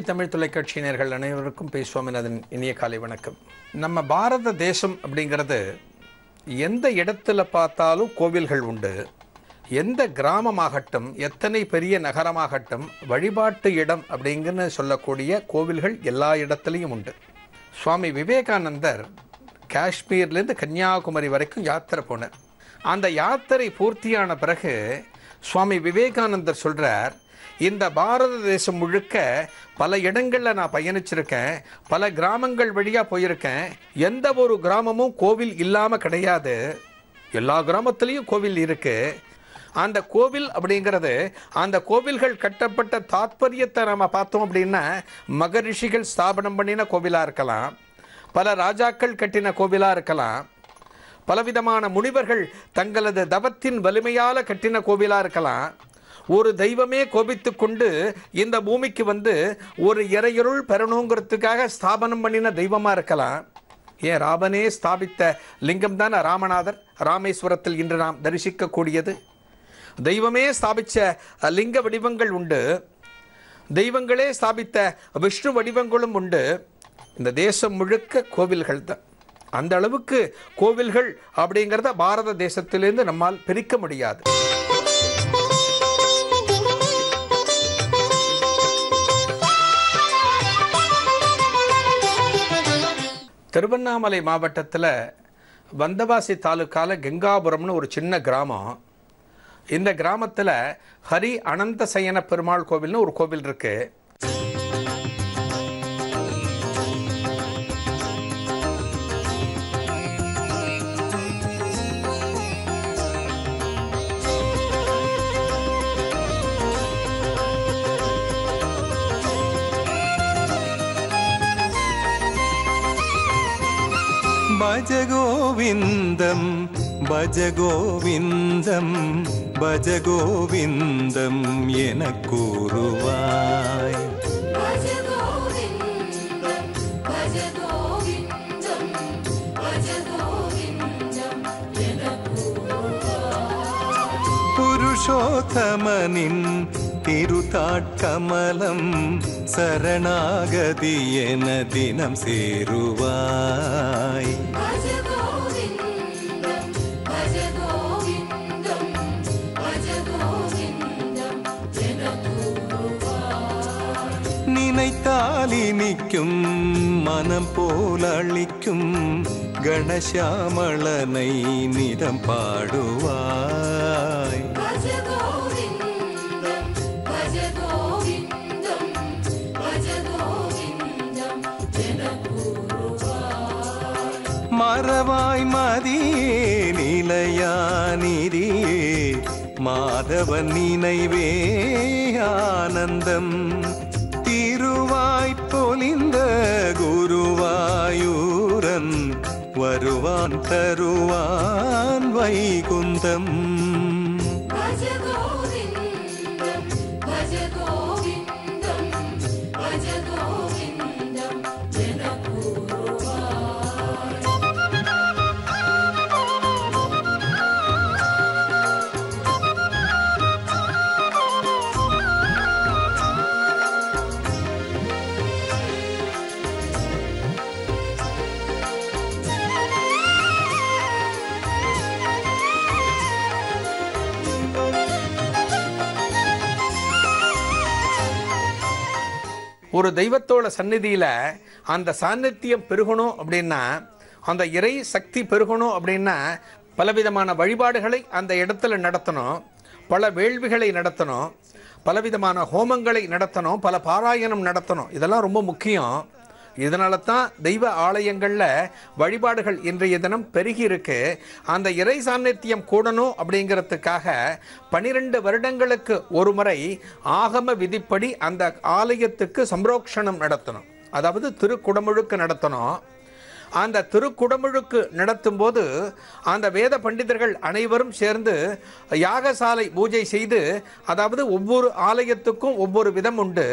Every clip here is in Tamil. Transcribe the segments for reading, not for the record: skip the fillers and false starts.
தமிழ் தொலைக்காட்சியினர்கள் அனைவருக்கும் பேசுவாமின் இனிய காலை வணக்கம். நம்ம பாரத தேசம் அப்படிங்கிறது எந்த இடத்துல பார்த்தாலும் கோவில்கள் உண்டு. எந்த கிராமமாகட்டும், எத்தனை பெரிய நகரமாகட்டும், வழிபாட்டு இடம் அப்படிங்கன்னு சொல்லக்கூடிய கோவில்கள் எல்லா இடத்துலையும் உண்டு. சுவாமி விவேகானந்தர் காஷ்மீர்லேருந்து கன்னியாகுமரி வரைக்கும் யாத்திரை போனார். அந்த யாத்திரை பூர்த்தியான பிறகு சுவாமி விவேகானந்தர் சொல்கிறார், இந்த பாரத தேசம் முழுக்க பல இடங்களில் நான் பயணிச்சிருக்கேன், பல கிராமங்கள் வழியாக போயிருக்கேன். எந்த ஒரு கிராமமும் கோவில் இல்லாமல் கிடையாது. எல்லா கிராமத்துலேயும் கோவில் இருக்குது. அந்த கோவில் அப்படிங்கிறது, அந்த கோவில்கள் கட்டப்பட்ட தாத்பரியத்தை நம்ம பார்த்தோம் அப்படின்னா, மகரிஷிகள் ஸ்தாபனம் பண்ணின கோவிலாக இருக்கலாம், பல ராஜாக்கள் கட்டின கோவிலாக இருக்கலாம், பலவிதமான முனிவர்கள் தங்களது தவத்தின் வலிமையால் கட்டின கோவிலாக இருக்கலாம். ஒரு தெய்வமே கோபித்து கொண்டு இந்த பூமிக்கு வந்து ஒரு இறையருள் பெறணுங்கிறதுக்காக ஸ்தாபனம் பண்ணின தெய்வமாக இருக்கலாம். ஏன் ராமனே ஸ்தாபித்த லிங்கம் தான் ராமநாதர், ராமேஸ்வரத்தில் இன்று நாம் தரிசிக்கக்கூடியது. தெய்வமே ஸ்தாபித்த லிங்க வடிவங்கள் உண்டு, தெய்வங்களே ஸ்தாபித்த விஷ்ணு வடிவங்களும் உண்டு. இந்த தேசம் முழுக்க கோவில்கள் தான். அந்த அளவுக்கு கோவில்கள் அப்படிங்கிறத பாரத தேசத்திலிருந்து நம்மால் பிரிக்க முடியாது. திருவண்ணாமலை மாவட்டத்தில் வந்தவாசி தாலுக்காவில் கங்காபுரம்னு ஒரு சின்ன கிராமம். இந்த கிராமத்தில் ஹரி அனந்த சயன பெருமாள் கோவில்னு ஒரு கோவில் இருக்கு. பஜ கோவிந்தம் பஜ கோவிந்தம் பஜ கோவிந்தம் என கூறுவாய். புருஷோத்தமனின் திருத்தாட்கமலம் சரணாகதி என தினம் சேருவாய். நினைத்தாலி நிற்கும் மனம் போல் அளிக்கும் கணசாமளனை நிதம் பாடுவாய். மறவாய் மதியே நிலையானிதியே மாதவன் நினைவே ஆனந்தம். திருவாய் பொலிந்த குருவாயூரன் வருவான் தருவான் வைகுந்தம். ஒரு தெய்வத்தோட சந்நிதியில் அந்த சாநித்தியம் பெருகணும் அப்படின்னா, அந்த இறை சக்தி பெருகணும் அப்படின்னா, பலவிதமான வழிபாடுகளை அந்த இடத்துல நடத்தணும், பல வேள்விகளை நடத்தணும், பலவிதமான ஹோமங்களை நடத்தணும், பல பாராயணம் நடத்தணும். இதெல்லாம் ரொம்ப முக்கியம். இதனால தான் தெய்வ ஆலயங்களில் வழிபாடுகள் இன்றைய தினம் பெருகி இருக்கு. அந்த இறை சாநித்தியம் கூடணும் அப்படிங்கிறதுக்காக 12 வருடங்களுக்கு ஒரு முறை ஆகம விதிப்படி அந்த ஆலயத்துக்கு சம்ரோக்ஷணம் நடத்தணும், அதாவது திருக்குடமுழுக்கு நடத்தணும். அந்த திருக்குடமுழுக்கு நடத்தும் போது அந்த வேத பண்டிதர்கள் அனைவரும் சேர்ந்து யாகசாலை பூஜை செய்து, அதாவது ஒவ்வொரு ஆலயத்துக்கும் ஒவ்வொரு விதம் உண்டு.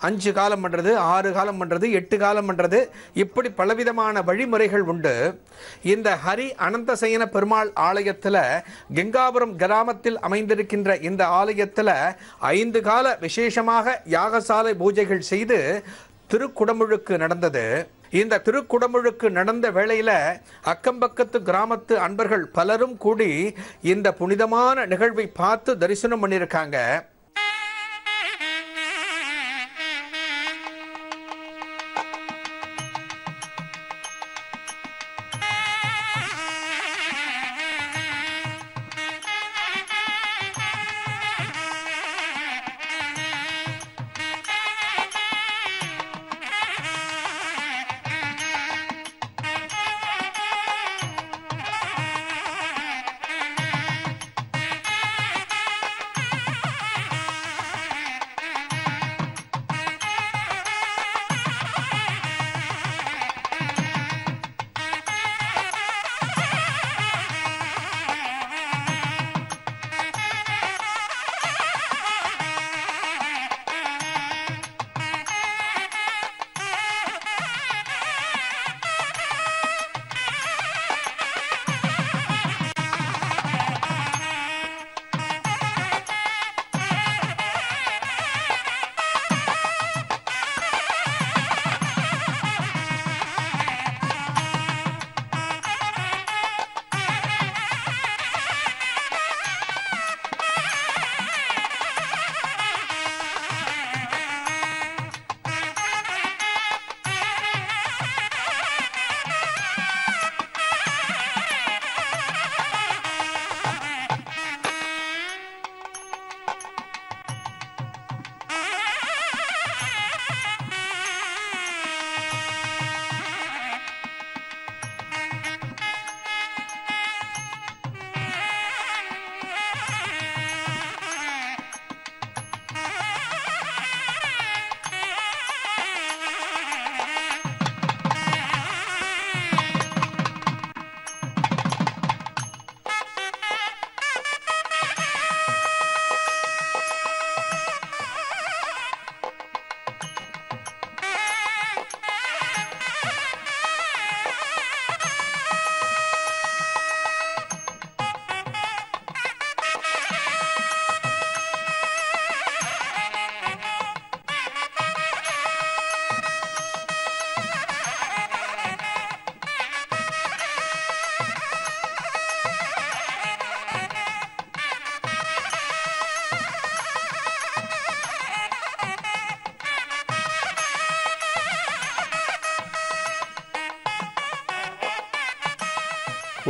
5 காலம் பண்ணுறது, 6 காலம் பண்ணுறது, 8 காலம் பண்ணுறது, இப்படி பலவிதமான வழிமுறைகள் உண்டு. இந்த ஹரி அனந்தசயன பெருமாள் ஆலயத்தில், கெங்காபுரம் கிராமத்தில் அமைந்திருக்கின்ற இந்த ஆலயத்தில் 5 கால விசேஷமாக யாகசாலை பூஜைகள் செய்து திருக்குடமுழுக்கு நடந்தது. இந்த திருக்குடமுழுக்கு நடந்த வேளையில் அக்கம்பக்கத்து கிராமத்து அன்பர்கள் பலரும் கூடி இந்த புனிதமான நிகழ்வை பார்த்து தரிசனம் பண்ணியிருக்காங்க.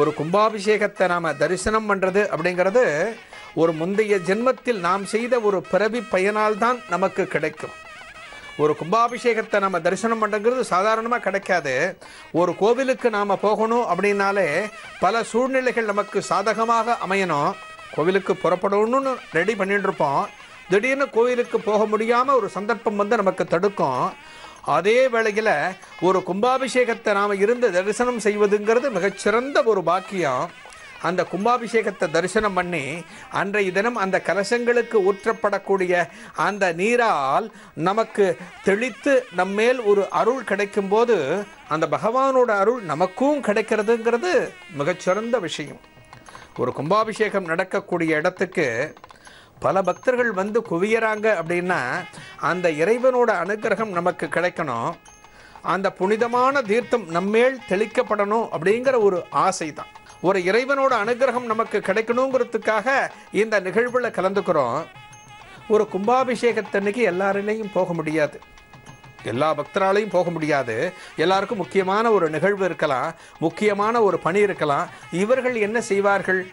ஒரு கும்பாபிஷேகத்தை நாம் தரிசனம் பண்ணுறது அப்படிங்கிறது ஒரு முந்தைய ஜென்மத்தில் நாம் செய்த ஒரு பிறவி பயனால் தான் நமக்கு கிடைக்கும். ஒரு கும்பாபிஷேகத்தை நம்ம தரிசனம் பண்ணுறது சாதாரணமாக கிடைக்காது. ஒரு கோவிலுக்கு நாம் போகணும் அப்படின்னாலே பல சூழ்நிலைகள் நமக்கு சாதகமாக அமையணும். கோவிலுக்கு புறப்படணும்னு ரெடி பண்ணிட்டு இருப்போம். திடீர்னு கோவிலுக்கு போக முடியாமல் ஒரு சந்தர்ப்பம் வந்து நமக்கு தடுக்கும். அதே வேளையில் ஒரு கும்பாபிஷேகத்தை நாம் இருந்து தரிசனம் செய்வதுங்கிறது மிகச்சிறந்த ஒரு பாக்கியம். அந்த கும்பாபிஷேகத்தை தரிசனம் பண்ணி அன்றைய தினம் அந்த கலசங்களுக்கு ஊற்றப்படக்கூடிய அந்த நீரால் நமக்கு தெளித்து நம்மேல் ஒரு அருள் கிடைக்கும் போது அந்த பகவானோட அருள் நமக்கும் கிடைக்கிறதுங்கிறது மிகச்சிறந்த விஷயம். ஒரு கும்பாபிஷேகம் நடக்கக்கூடிய இடத்துக்கு பல பக்தர்கள் வந்து குவியறாங்க அப்படின்னா அந்த இறைவனோட அனுகிரகம் நமக்கு கிடைக்கணும். அந்த புனிதமான தீர்த்தம் நம்மேல் தெளிக்கப்படணும் அப்படிங்கிற ஒரு ஆசை தான். ஒரு இறைவனோட அனுகிரகம் நமக்கு கிடைக்கணுங்கிறதுக்காக இந்த நிகழ்வில் கலந்துக்கிறோம். ஒரு கும்பாபிஷேகத்தன்னைக்கு எல்லாரிலையும் போக முடியாது, எல்லா பக்தராலையும் போக முடியாது. எல்லாருக்கும் முக்கியமான ஒரு நிகழ்வு இருக்கலாம், முக்கியமான ஒரு பணி இருக்கலாம். இவர்கள் என்ன செய்வார்கள்?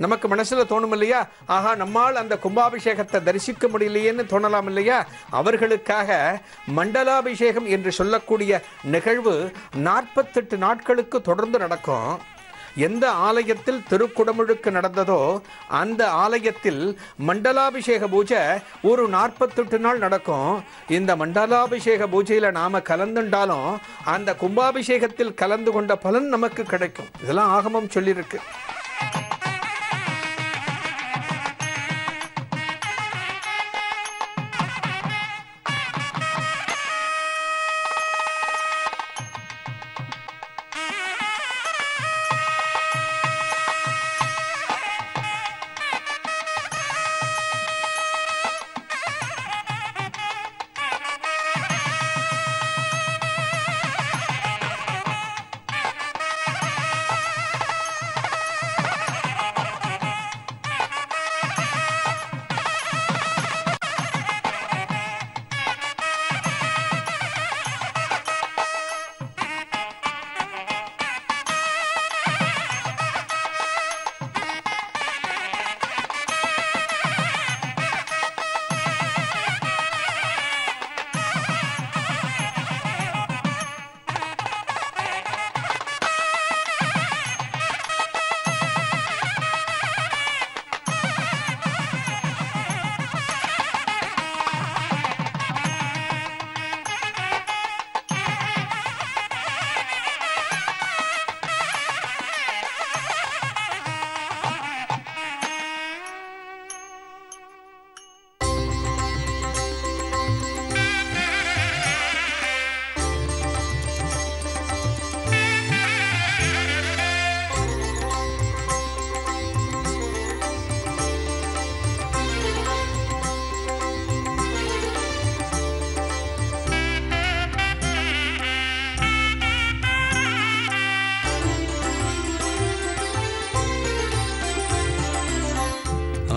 நமக்கு மனசில் தோணும் இல்லையா, ஆஹா நம்மால் அந்த கும்பாபிஷேகத்தை தரிசிக்க முடியலையேன்னு தோணலாம் இல்லையா? அவர்களுக்காக மண்டலாபிஷேகம் என்று சொல்லக்கூடிய நிகழ்வு 48 நாட்களுக்கு தொடர்ந்து நடக்கும். எந்த ஆலயத்தில் திருக்குடமுழுக்கு நடந்ததோ அந்த ஆலயத்தில் மண்டலாபிஷேக பூஜை ஒரு 48 நாள் நடக்கும். இந்த மண்டலாபிஷேக பூஜையில் நாம கலந்துண்டாலும் அந்த கும்பாபிஷேகத்தில் கலந்து கொண்ட பலன் நமக்கு கிடைக்கும். இதெல்லாம் ஆகமம் சொல்லியிருக்கு.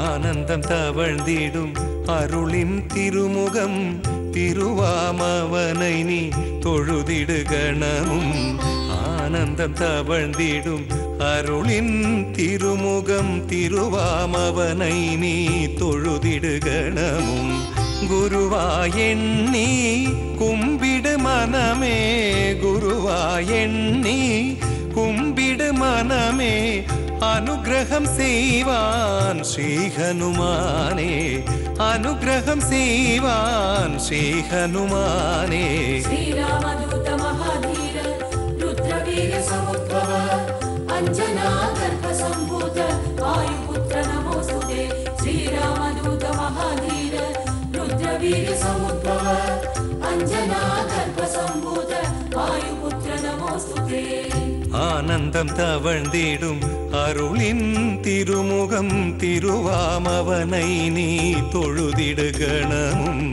ஆனந்தம் தவழ்ந்திடும் அருளின் திருமுகம் திருவாமவனை நீ தொழுதிடு கணமும். ஆனந்தம் தவழ்ந்திடும் அருளின் திருமுகம் திருவாமவனை நீ தொழுதிடு கணமும். குருவாயெண்ணி கும்பிடு மனமே, குருவாயெண்ணி கும்பிடு மனமே, அனுகிரகம் செய்வான் ஸ்ரீ ஹனுமானே, அனுகிரகம் செய்வான் ஸ்ரீ ஹனுமானே. ஸ்ரீராமதூத மகாதீர ருத்ரவீர சமுத்பவ அஞ்சனா கர்ப்ப சம்பூத வாயுபுத்ர நமோஸ்துதே. ஸ்ரீராமதூத மகாதீர ருத்ரவீர சமுத்பவ அஞ்சனா கர்ப்ப சம்பூத வாயுபுத்ர நமோஸ்துதே. ஆனந்தம் தவழ்ந்திடும் அருளின் திருமுகம் திருவாமவனை நீ தொழுதிடு கணமும்.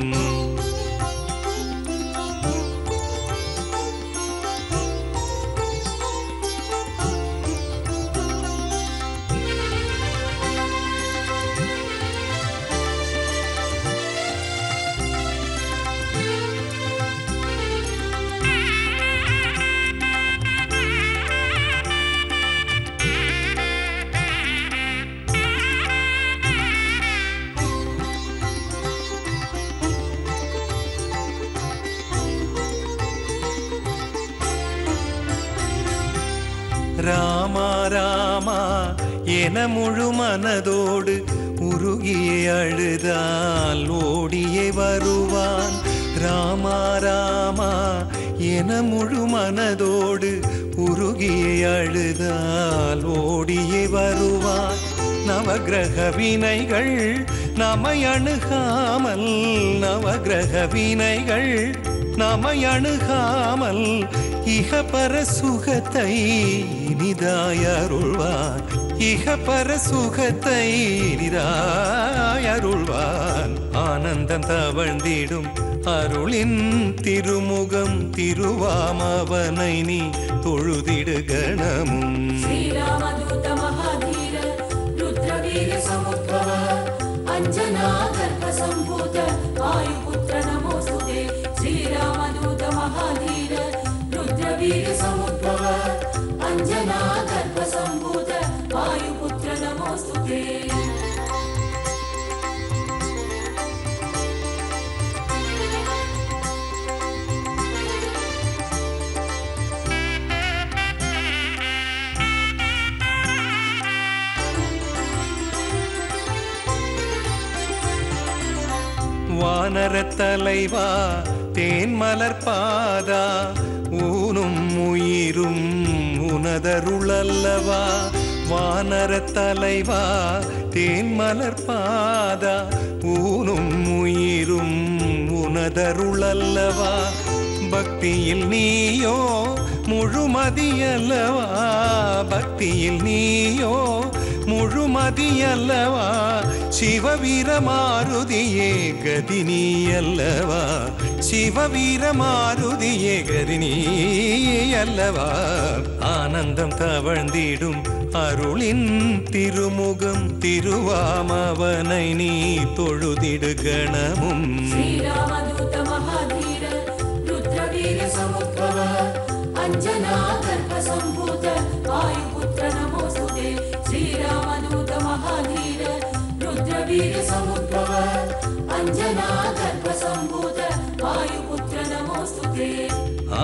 ராமா ராமா என முழு மனதோடு உருகியே அழுதால் ஓடியே வருவான். ராமா ராமா என முழு மனதோடு உருகியே அழுதால் ஓடியே வருவான். நவகிரக வினைகள் நம்மை அணுகாமல், நவகிரக வினைகள் நம்மை அணுகாமல் இகபர சுகத்தை இனிதாயருள்வான், இகபர சுகத்தை இனிதாயருள்வான். ஆனந்தம் தவழ்ந்திடும் அருளின் திருமுகம் திருவாமவனை நீ தொழுதிடு கணமும். ஸ்ரீராமதூத மகாதீர ருத்ரவீர சமுத்பவ அஞ்சனா கர்ப்ப சம்பூத வாயுபுத்ர நமோஸ்துதே. ஸ்ரீராமதூத மகாதீர ருத்ரவீர சமுத்பவ அஞ்சனா கர்ப்ப சம்பூத வாயுபுத்ர நமோஸ்துதே. வானரத் தலைவா தேன்மலர் பாதா ஊனும் உயிரும் உனதருளல்லவா. வானரத் தலைவா தேன்மலர் பாதா ஊனும் உயிரும் உனதருளல்லவா. பக்தியில் நீயோ முழுமதியல்லவா, பக்தியில் நீயோ முழுமதியல்லவா. சிவவீரமாருதியே கதினி அல்லவா, சிவவீரமாருதியே கதினி அல்லவா. ஆனந்தம் தவழ்ந்திடும் அருளின் திருமுகம் திருவாமவனை நீ தொழுதிடு கணமும். ஸ்ரீராமதூத மகாதீர ருத்ரவீர சமுத்பவ அஞ்சனா கர்ப்ப சம்பூத வாயுபுத்திர நமோஸ்துதே. ஸ்ரீராமதூத மகாதீர ருத்ரவீர சமுத்பவ அஞ்சனா கர்ப்ப சம்பூத வாயுபுத்திர நமோஸ்துதே.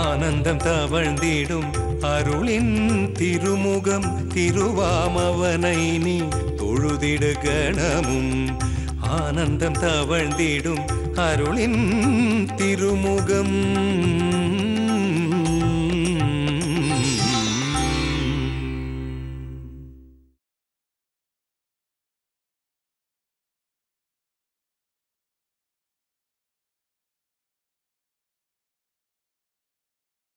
ஆனந்தம் தவழ்ந்திடும் அருளின் திருமுகம் திருவாமவனை நீ தொழுதிடு கணமும். ஆனந்தம் தவழ்ந்திடும் அருளின் திருமுகம்